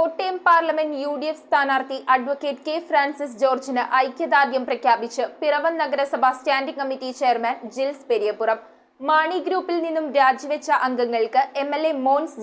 Kottayam parliament UDF സ്ഥാനാർത്ഥി advocate K Francis ജോർജിന് ഐക്യദാർഢ്യം പ്രഖ്യാപിച്ച് പിറവം നഗരസഭ standing committee chairman Jils Periyapuram. Mani ഗ്രൂപ്പിൽ നിന്നും രാജിവെച്ച അംഗങ്ങൾക്ക് MLA മോൻസ്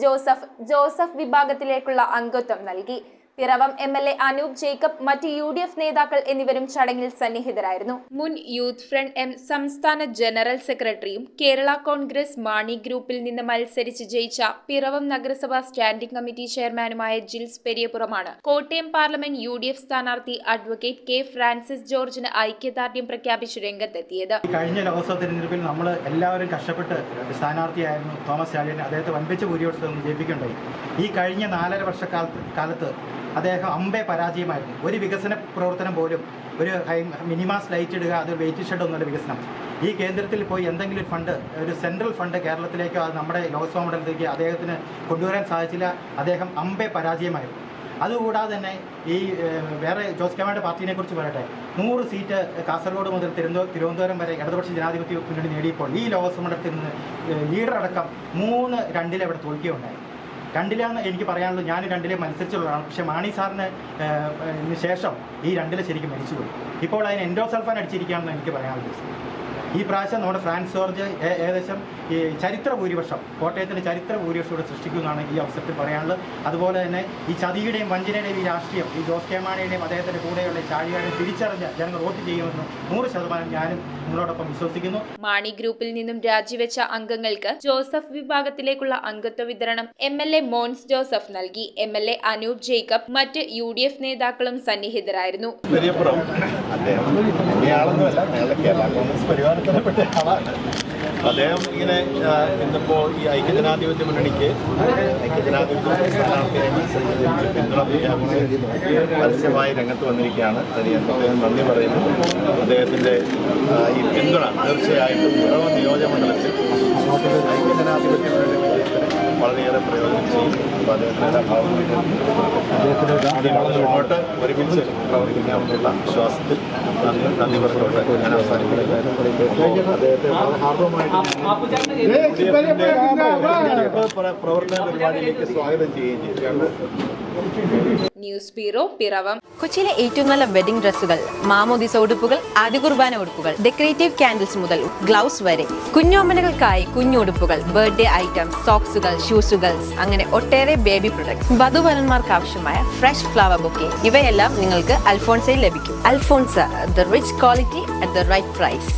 ജോസഫ് വിഭാഗത്തിലേക്കുള്ള അംഗത്വം നൽകി. പിറവം MLA അനൂപ് ജേക്കബ്, മറ്റ് UDF നേതാക്കൾ എന്നിവരും ചടങ്ങിൽ സന്നിഹിതരായിരുന്നു. മുൻ യൂത്ത് ഫ്രണ്ട് M സംസ്ഥാന ജനറൽ സെക്രട്ടറിയും കേരള കോൺഗ്രസ് മാണി ഗ്രൂപ്പിൽ നിന്ന് മത്സരിച്ച് ജയിച്ച പിറവം നഗരസഭ സ്റ്റാൻഡിംഗ് കമ്മിറ്റി ചെയർമാനുമായ ജിൽസ് പെരിയപുറമാണ് കോട്ടയം പാർലമെന്റ് UDF സ്ഥാനാർത്ഥി അഡ്വക്കേറ്റ് കെ ഫ്രാൻസിസ് ജോർജിന് ഐക്യദാർഢ്യം പ്രഖ്യാപിച്ചു രംഗത്തെത്തിയത്. കഴിഞ്ഞ ലോക്സഭാ തെരഞ്ഞെടുപ്പിൽ നമ്മൾ എല്ലാവരും കഷ്ടപ്പെട്ട് സ്ഥാനാർത്ഥിയായിരുന്നു തോമസ് ചാഴിയൻ. അദ്ദേഹത്തെ വൻപിച്ച ഭൂരിപക്ഷത്തിൽ ജയിപ്പിക്കുകയുണ്ടായി. ഈ കഴിഞ്ഞ 4.5 വർഷക്കാലത്ത് അദ്ദേഹം അമ്പേ പരാജയമായിരുന്നു. ഒരു വികസന പ്രവർത്തനം പോലും, ഒരു മിനിമാസ് ലൈറ്റ് ഇടുക, അത് വെയിറ്റ് ഷെഡ് ഒന്നുമല്ല വികസനം. ഈ കേന്ദ്രത്തിൽ പോയി എന്തെങ്കിലും ഫണ്ട്, ഒരു സെൻട്രൽ ഫണ്ട് കേരളത്തിലേക്കോ അത് നമ്മുടെ ലോക്സഭാ മണ്ഡലത്തിലേക്ക് അദ്ദേഹത്തിന് കൊണ്ടുവരാൻ സാധിച്ചില്ല. അദ്ദേഹം അമ്പേ പരാജയമായിരുന്നു. അതുകൂടാതെ തന്നെ ഈ വേറെ ജോസ് കെ മാണിയുടെ പാർട്ടിനെ കുറിച്ച് പറയട്ടെ, 100 സീറ്റ് കാസർഗോഡ് മുതൽ തിരുവനന്തപുരം വരെ ഇടതുപക്ഷ ജനാധിപത്യ മുന്നണി നേടിയപ്പോൾ ഈ ലോക്സഭാ മണ്ഡലത്തിൽ നിന്ന് ലീഡർ അടക്കം 3-2 അവിടെ തോൽക്കുകയുണ്ടായി. 2 എനിക്ക് പറയാനുള്ളത്. ഞാൻ 2 മത്സരിച്ചുള്ളതാണ്. പക്ഷേ മാണി സാറിന് ശേഷം ഈ 2 ശരിക്കും മരിച്ചുപോയി. ഇപ്പോൾ അതിന് എൻഡോസൾഫാൻ അടിച്ചിരിക്കുകയാണെന്ന് എനിക്ക് പറയാനുള്ളത്. ഈ പ്രാവശ്യം നമ്മുടെ ഫ്രാൻസ് ജോർജ് ഏകദേശം ഈ ചരിത്ര ഭൂരിപക്ഷം, കോട്ടയത്തിൻ്റെ ചരിത്ര ഭൂരിപക്ഷം ഇവിടെ സൃഷ്ടിക്കുമെന്നാണ് ഈ അവസരത്തിൽ പറയാനുള്ളത്. അതുപോലെ തന്നെ ഈ ചതിയുടെയും വഞ്ചനയുടെയും ഈ രാഷ്ട്രീയം, ഈ ജോസ് കെ മാണിയുടെയും അദ്ദേഹത്തിൻ്റെ കൂടെയുള്ള ചാഴികാരെയും തിരിച്ചറിഞ്ഞ് ജനങ്ങൾ വോട്ട് ചെയ്യുമെന്ന് 100% ഞാനും നിങ്ങളോടൊപ്പം വിശ്വസിക്കുന്നു. മാണി ഗ്രൂപ്പിൽ നിന്നും രാജിവെച്ച അംഗങ്ങൾക്ക് ജോസഫ് വിഭാഗത്തിലേക്കുള്ള അംഗത്വ വിതരണം MLA മോൻസ് ജോസഫ് നൽകി. MLA അനൂപ് ജേക്കബ്, മറ്റ് UDF നേതാക്കളും സന്നിഹിതരായിരുന്നു. അദ്ദേഹം ഇങ്ങനെ ഇന്നിപ്പോൾ ഈ ഐക്യജനാധിപത്യ മുന്നണിക്ക് സ്ഥാനാർത്ഥിയായി പിന്തുണ പരസ്യമായി രംഗത്ത് വന്നിരിക്കുകയാണ്. അതിന് അദ്ദേഹം നന്ദി പറയുന്നു. അദ്ദേഹത്തിൻ്റെ ഈ പിന്തുണ തീർച്ചയായിട്ടും പിറവം നിയോജകമണ്ഡലത്തിൽ ഐക്യജനാധിപത്യ മുന്നണി വളരെയേറെ പ്രയോജനം ചെയ്യും. അപ്പോൾ അദ്ദേഹത്തിൻ്റെ ഒരുമിച്ച് പ്രവർത്തിക്കാമെന്നുള്ള വിശ്വാസത്തിൽ നന്ദി പറഞ്ഞുകൊണ്ട് ഞാൻ അവസാനിപ്പിക്കുന്നത്. അദ്ദേഹത്തെ ഹാർദവമായിട്ട് പ്രവർത്തന പരിപാടിയിലേക്ക് സ്വാഗതം ചെയ്യുകയും ചെയ്തു. News bureau, Piravom. കൊച്ചിയിലെ ഏറ്റവും നല്ല വെഡിംഗ് ഡ്രസ്സുകൾ, മാമോദിസ ഉടുപ്പുകൾ, ആദ്യ കുർബാന ഉടുപ്പുകൾ, ഡെക്കറേറ്റീവ് കാൻഡിൽസ് മുതൽ ഗ്ലൗസ് വരെ, കുഞ്ഞോമനകൾക്കായി കുഞ്ഞുടുപ്പുകൾ, ബർത്ത്ഡേ ഐറ്റംസ്, സോക്സുകൾ, ഷൂസുകൾ, അങ്ങനെ ഒട്ടേറെ ബേബി പ്രൊഡക്ട്സ്, വധുവരന്മാർക്ക് ആവശ്യമായ ഫ്രഷ് ഫ്ലവർ ബൊക്കെ, ഇവയെല്ലാം നിങ്ങൾക്ക് അൽഫോൺസയിൽ ലഭിക്കും. Alphonsa, the rich quality at the right price.